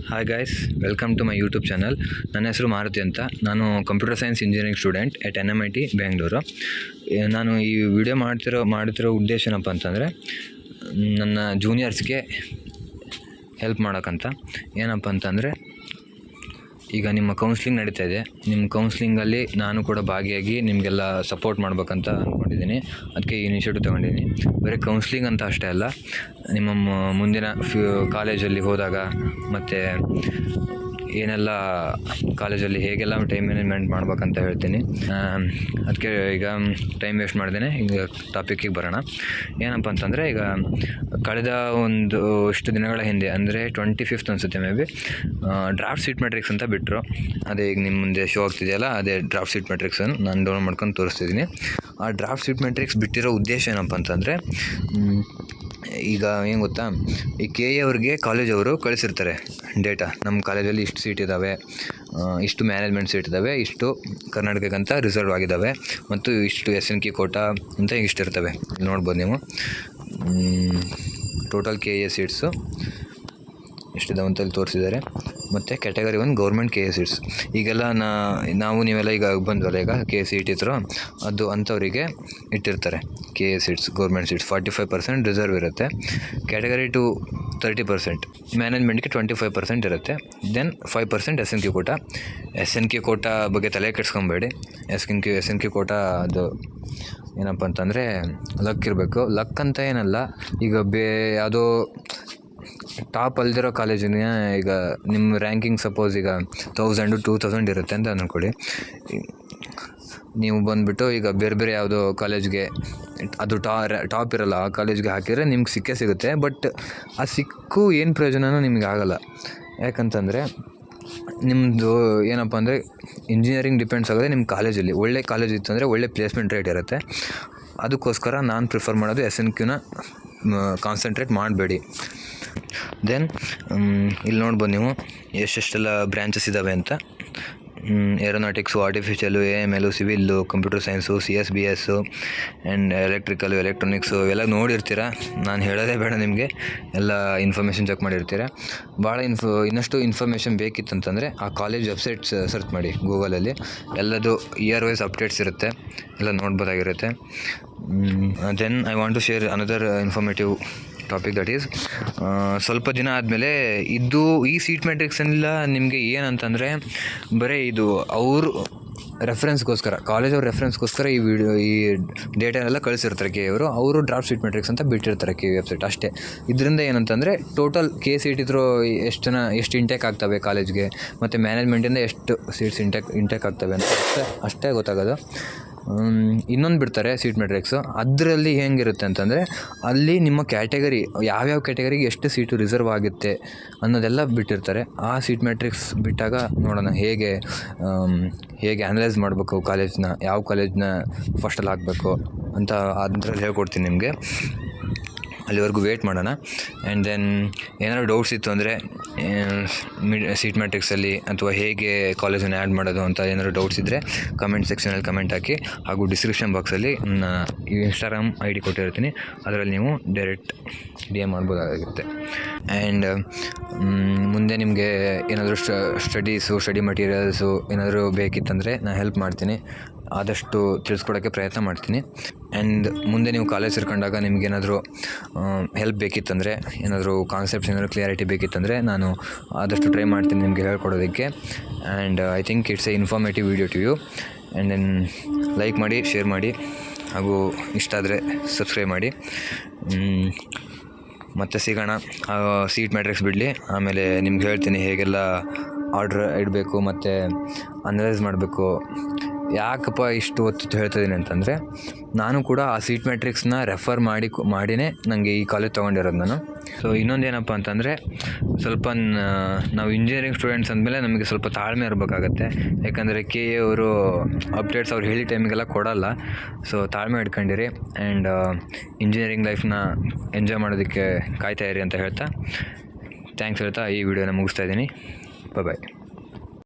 Hi guys, welcome to my YouTube channel. ನನ್ನ ಹೆಸರು ಮಾರುತಿ ಅಂತ. ನಾನು computer science engineering student at NMIT Bengaluru. ನಾನು ಈ ವಿಡಿಯೋ ಮಾಡ್ತಿರೋ ಉದ್ದೇಶ ಏನಪ್ಪ ಅಂತಂದರೆ, ನನ್ನ ಜೂನಿಯರ್ಸ್ಗೆ ಹೆಲ್ಪ್ ಮಾಡೋಕ್ಕಂತ. ಏನಪ್ಪ ಅಂತಂದರೆ, ಈಗ ನಿಮ್ಮ ಕೌನ್ಸ್ಲಿಂಗ್ ನಡೀತಾ ಇದೆ. ನಿಮ್ಮ ಕೌನ್ಸ್ಲಿಂಗಲ್ಲಿ ನಾನು ಕೂಡ ಭಾಗಿಯಾಗಿ ನಿಮಗೆಲ್ಲ ಸಪೋರ್ಟ್ ಮಾಡ್ಬೇಕಂತ ಅಂದ್ಕೊಂಡಿದ್ದೀನಿ. ಅದಕ್ಕೆ ಈ ಇನಿಷಿಯೇಟಿವ್ ತೊಗೊಂಡಿದ್ದೀನಿ. ಬರೀ ಕೌನ್ಸ್ಲಿಂಗ್ ಅಂತ ಅಷ್ಟೇ ಅಲ್ಲ, ನಿಮ್ಮ ಮುಂದಿನ ಕಾಲೇಜಲ್ಲಿ ಹೋದಾಗ ಮತ್ತು ಏನೆಲ್ಲ ಕಾಲೇಜಲ್ಲಿ ಹೇಗೆಲ್ಲ ಟೈಮ್ ಮ್ಯಾನೇಜ್ಮೆಂಟ್ ಮಾಡ್ಬೇಕಂತ ಹೇಳ್ತೀನಿ. ಅದಕ್ಕೆ ಈಗ ಟೈಮ್ ವೇಸ್ಟ್ ಮಾಡ್ದೇನೆ ಈಗ ಟಾಪಿಕ್ಕಿಗೆ ಬರೋಣ. ಏನಪ್ಪ ಅಂತಂದರೆ, ಈಗ ಕಳೆದ ಇಷ್ಟು ದಿನಗಳ ಹಿಂದೆ ಅಂದರೆ 25th ಅನಿಸುತ್ತೆ may be, draft seat matrix ಅಂತ ಬಿಟ್ಟರು. ಅದೇ ಈಗ ನಿಮ್ಮ ಮುಂದೆ ಶೋ ಆಗ್ತಿದೆಯಲ್ಲ, ಅದೇ ಡ್ರಾಫ್ಟ್ ಸೀಟ್ ಮ್ಯಾಟ್ರಿಕ್ಸನ್ನು ನಾನು ಡೌನ್ಲೋಡ್ ಮಾಡ್ಕೊಂಡು ತೋರಿಸ್ತಿದ್ದೀನಿ. ಆ ಡ್ರಾಫ್ಟ್ ಸೀಟ್ ಮ್ಯಾಟ್ರಿಕ್ಸ್ ಬಿಟ್ಟಿರೋ ಉದ್ದೇಶ ಏನಪ್ಪ ಅಂತಂದರೆ, ಈಗ ಏನು ಗೊತ್ತಾ, ಈ KA ಅವ್ರಿಗೆ ಕಾಲೇಜವರು ಕಳಿಸಿರ್ತಾರೆ ಡೇಟಾ. ನಮ್ಮ ಕಾಲೇಜಲ್ಲಿ ಇಷ್ಟು ಸೀಟ್ ಇದ್ದಾವೆ, ಇಷ್ಟು ಮ್ಯಾನೇಜ್ಮೆಂಟ್ ಸೀಟ್ ಇದ್ದಾವೆ, ಇಷ್ಟು ಕರ್ನಾಟಕಕ್ಕಂತ ರಿಸರ್ವ್ ಆಗಿದ್ದಾವೆ, ಮತ್ತು ಇಷ್ಟು SNQ ಕೋಟಾ ಅಂತ ಇಷ್ಟು ಇರ್ತವೆ. ನೋಡ್ಬೋದು ನೀವು ಟೋಟಲ್ KA ಸೀಟ್ಸು ಎಷ್ಟಿದಾವೆ ಅಂತಲ್ಲಿ ತೋರಿಸಿದ್ದಾರೆ. ಮತ್ತು ಕ್ಯಾಟಗರಿ 1 ಗೌರ್ಮೆಂಟ್ KA ಸೀಟ್ಸ್. ಈಗೆಲ್ಲ ನೀವೆಲ್ಲ ಈಗ ಬಂದ್ವಲ್ಲ, ಈಗ KA ಸೀಟ್ ಇದ್ರು ಅದು ಅಂಥವರಿಗೆ ಇಟ್ಟಿರ್ತಾರೆ KA seats, government seats 45% reserve ಇರುತ್ತೆ. ಕ್ಯಾಟಗರಿ 2 30%, ಮ್ಯಾನೇಜ್ಮೆಂಟ್ಗೆ 25% ಇರುತ್ತೆ. Then 5% SNQ quota. SNQ quota ಬಗ್ಗೆ ತಲೆ ಕೆಡ್ಸ್ಕೊಬೇಡಿ. SNQ ಕೋಟಾ ಅದು ಏನಪ್ಪ ಅಂತಂದರೆ, ಲಕ್ ಇರಬೇಕು. ಲಕ್ ಅಂತ ಏನಲ್ಲ, ಈಗ ಯಾವುದೋ ಟಾಪ್ ಅಲ್ದಿರೋ ಕಾಲೇಜಿನ ಈಗ ನಿಮ್ಮ ರ್ಯಾಂಕಿಂಗ್ ಸಪೋಸ್ ಈಗ 1000-2000 ಇರುತ್ತೆ ಅಂತ ಅಂದ್ಕೊಳ್ಳಿ. ನೀವು ಬಂದುಬಿಟ್ಟು ಈಗ ಬೇರೆ ಯಾವುದೋ ಕಾಲೇಜ್ಗೆ ಅದು ಟಾಪ್ ಇರೋಲ್ಲ, ಆ ಕಾಲೇಜ್ಗೆ ಹಾಕಿದರೆ ನಿಮ್ಗೆ ಸಿಗುತ್ತೆ. ಬಟ್ ಆ ಸಿಕ್ಕು ಏನು ಪ್ರಯೋಜನವೂ ನಿಮಗೆ ಆಗೋಲ್ಲ. ಯಾಕಂತಂದರೆ, ನಿಮ್ಮದು ಏನಪ್ಪ ಅಂದರೆ, ಇಂಜಿನಿಯರಿಂಗ್ ಡಿಪೆಂಡ್ಸ್ ಆಗೋದೇ ನಿಮ್ಮ ಕಾಲೇಜಲ್ಲಿ. ಒಳ್ಳೆ ಕಾಲೇಜ್ ಇತ್ತು ಅಂದರೆ ಒಳ್ಳೆ ಪ್ಲೇಸ್ಮೆಂಟ್ ರೇಟ್ ಇರುತ್ತೆ. ಅದಕ್ಕೋಸ್ಕರ ನಾನು ಪ್ರಿಫರ್ ಮಾಡೋದು SNQನ ಕಾನ್ಸಂಟ್ರೇಟ್ ಮಾಡಬೇಡಿ. ದೆನ್ ಇಲ್ಲಿ ನೋಡ್ಬೋದು ನೀವು ಎಷ್ಟೆಲ್ಲ ಬ್ರ್ಯಾಂಚಸ್ ಇದ್ದಾವೆ ಅಂತ. ಏರೋನಾಟಿಕ್ಸು, ಆರ್ಟಿಫಿಷಿಯಲು, AML, civil, computer science, CS and electrical, electronics ಇವೆಲ್ಲ ನೋಡಿರ್ತೀರ. ನಾನು ಹೇಳೋದೇ ಬೇಡ, ನಿಮಗೆ ಎಲ್ಲ ಇನ್ಫಾರ್ಮೇಷನ್ ಚೆಕ್ ಮಾಡಿರ್ತೀರ. ಭಾಳ ಇನ್ನಷ್ಟು ಇನ್ಫಾರ್ಮೇಷನ್ ಬೇಕಿತ್ತಂತಂದರೆ ಆ ಕಾಲೇಜ್ ವೆಬ್ಸೈಟ್ಸ್ ಸರ್ಚ್ ಮಾಡಿ ಗೂಗಲಲ್ಲಿ. ಎಲ್ಲದು ಇಯರ್ ವೈಸ್ ಅಪ್ಡೇಟ್ಸ್ ಇರುತ್ತೆ, ಎಲ್ಲ ನೋಡ್ಬೋದಾಗಿರುತ್ತೆ. Then I want to share another informative topic, that is ಸ್ವಲ್ಪ ದಿನ ಆದಮೇಲೆ ಈ ಸೀಟ್ ಮ್ಯಾಟ್ರಿಕ್ಸನ್ನೆಲ್ಲ ನಿಮಗೆ ಏನಂತಂದರೆ, ಬರೀ ಇದು ಅವರು ರೆಫರೆನ್ಸ್ಗೋಸ್ಕರ, ಕಾಲೇಜವ್ರ ರೆಫರೆನ್ಸ್ಗೋಸ್ಕರ ಈ ಡೇಟಾನೆಲ್ಲ ಕಳಿಸಿರ್ತಾರೆ KA ಅವರು ಡ್ರಾಫ್ಟ್ ಸೀಟ್ ಮ್ಯಾಟ್ರಿಕ್ಸ್ ಅಂತ ಬಿಟ್ಟಿರ್ತಾರೆ KA ವೆಬ್ಸೈಟ್ ಅಷ್ಟೇ. ಇದರಿಂದ ಏನಂತಂದರೆ, ಟೋಟಲ್ KA ಸೀಟ್ ಇದ್ದರೂ ಎಷ್ಟು ಇಂಟೇಕ್ ಆಗ್ತವೆ ಕಾಲೇಜ್ಗೆ, ಮತ್ತು ಮ್ಯಾನೇಜ್ಮೆಂಟಿಂದ ಎಷ್ಟು ಸೀಟ್ಸ್ ಇಂಟೇಕ್ ಆಗ್ತವೆ ಅಂತ ಅಷ್ಟೇ ಗೊತ್ತಾಗೋದು. ಇನ್ನೊಂದು ಬಿಡ್ತಾರೆ ಸೀಟ್ ಮ್ಯಾಟ್ರಿಕ್ಸು. ಅದರಲ್ಲಿ ಹೇಗಿರುತ್ತೆ ಅಂತಂದರೆ, ಅಲ್ಲಿ ನಿಮ್ಮ ಕ್ಯಾಟಗರಿ ಯಾವ್ಯಾವ ಕ್ಯಾಟಗರಿಗೆ ಎಷ್ಟು ಸೀಟು ರಿಸರ್ವ್ ಆಗುತ್ತೆ ಅನ್ನೋದೆಲ್ಲ ಬಿಟ್ಟಿರ್ತಾರೆ. ಆ ಸೀಟ್ ಮ್ಯಾಟ್ರಿಕ್ಸ್ ಬಿಟ್ಟಾಗ ನೋಡೋಣ ಹೇಗೆ ಅನಲೈಸ್ ಮಾಡಬೇಕು ಕಾಲೇಜ್ನ, ಯಾವ ಕಾಲೇಜ್ನ ಫಸ್ಟಲ್ಲಿ ಹಾಕಬೇಕು ಅಂತ ಅದರಲ್ಲಿ ಹೇಳ್ಕೊಡ್ತೀನಿ ನಿಮಗೆ. ಅಲ್ಲಿವರೆಗೂ ವೇಟ್ ಮಾಡೋಣ. ಆ್ಯಂಡ್ ದೆನ್ ಏನಾದರೂ ಡೌಟ್ಸ್ ಇತ್ತು ಅಂದರೆ ಸೀಟ್ ಮ್ಯಾಟ್ರಿಕ್ಸಲ್ಲಿ ಅಥವಾ ಹೇಗೆ ಕಾಲೇಜನ್ನು ಆ್ಯಡ್ ಮಾಡೋದು ಅಂತ ಏನಾದರೂ ಡೌಟ್ಸ್ ಇದ್ದರೆ ಕಮೆಂಟ್ ಸೆಕ್ಷನಲ್ಲಿ ಕಮೆಂಟ್ ಹಾಕಿ. ಹಾಗೂ ಡಿಸ್ಕ್ರಿಪ್ಷನ್ ಬಾಕ್ಸಲ್ಲಿ ನನ್ನ Instagram ID ಕೊಟ್ಟಿರ್ತೀನಿ, ಅದರಲ್ಲಿ ನೀವು ಡೈರೆಕ್ಟ್ DM ಮಾಡ್ಬೋದಾಗಿರುತ್ತೆ. ಆ್ಯಂಡ್ ಮುಂದೆ ನಿಮಗೆ ಏನಾದರೂ ಸ್ಟಡಿ ಮಟೀರಿಯಲ್ಸು ಏನಾದರೂ ಬೇಕಿತ್ತಂದರೆ ನಾನು ಹೆಲ್ಪ್ ಮಾಡ್ತೀನಿ, ಆದಷ್ಟು ತಿಳಿಸ್ಕೊಡೋಕ್ಕೆ ಪ್ರಯತ್ನ ಮಾಡ್ತೀನಿ. ಆ್ಯಂಡ್ ಮುಂದೆ ನೀವು ಕಾಲೇಜ್ ಸೇರ್ಕೊಂಡಾಗ ನಿಮಗೇನಾದರೂ ಹೆಲ್ಪ್ ಬೇಕಿತ್ತಂದರೆ, ಏನಾದರೂ ಕಾನ್ಸೆಪ್ಟ್ಸ್ ಏನಾದರೂ ಕ್ಲಿಯಾರಿಟಿ ಬೇಕಿತ್ತಂದರೆ ನಾನು ಆದಷ್ಟು ಟ್ರೈ ಮಾಡ್ತೀನಿ ನಿಮಗೆ ಹೇಳ್ಕೊಡೋದಕ್ಕೆ. And I think it's a informative video to you. And then like ಮಾಡಿ, ಶೇರ್ ಮಾಡಿ, ಹಾಗೂ ಇಷ್ಟ ಆದರೆ ಸಬ್ಸ್ಕ್ರೈಬ್ ಮಾಡಿ. ಮತ್ತೆ ಸಿಗೋಣ. ಸೀಟ್ ಮ್ಯಾಟ್ರಿಕ್ಸ್ ಬಿಡಲಿ, ಆಮೇಲೆ ನಿಮ್ಗೆ ಹೇಳ್ತೀನಿ ಹೇಗೆಲ್ಲ ಆರ್ಡ್ರ್ ಇಡಬೇಕು ಮತ್ತು ಅನಲೈಸ್ ಮಾಡಬೇಕು. ಯಾಕಪ್ಪ ಇಷ್ಟು ಹೊತ್ತು ಹೇಳ್ತಾಯಿದ್ದೀನಿ ಅಂತಂದರೆ, ನಾನು ಕೂಡ ಆ ಸೀಟ್ ಮ್ಯಾಟ್ರಿಕ್ಸ್ನ ರೆಫರ್ ಮಾಡಿನೇ ನನಗೆ ಈ ಕಾಲೇಜ್ ತೊಗೊಂಡಿರೋದು ನಾನು. ಸೊ ಇನ್ನೊಂದೇನಪ್ಪ ಅಂತಂದರೆ, ಸ್ವಲ್ಪ ನಾವು ಇಂಜಿನಿಯರಿಂಗ್ ಸ್ಟೂಡೆಂಟ್ಸ್ ಅಂದಮೇಲೆ ನಮಗೆ ಸ್ವಲ್ಪ ತಾಳ್ಮೆ ಇರಬೇಕಾಗತ್ತೆ. ಯಾಕಂದರೆ KA ಅವರು ಅಪ್ಡೇಟ್ಸ್ ಅವ್ರು ಹೇಳಿ ಟೈಮಿಗೆಲ್ಲ ಕೊಡೋಲ್ಲ. ಸೊ ತಾಳ್ಮೆ ಇಟ್ಕೊಂಡಿರಿ. ಆ್ಯಂಡ್ ಇಂಜಿನಿಯರಿಂಗ್ ಲೈಫ್ನ ಎಂಜಾಯ್ ಮಾಡೋದಕ್ಕೆ ಕಾಯ್ತಾ ಇರಿ ಅಂತ ಹೇಳ್ತಾ ಥ್ಯಾಂಕ್ಸ್ ಹೇಳ್ತಾ ಈ ವಿಡಿಯೋನ ಮುಗಿಸ್ತಾ ಇದ್ದೀನಿ. ಬಾಯ್.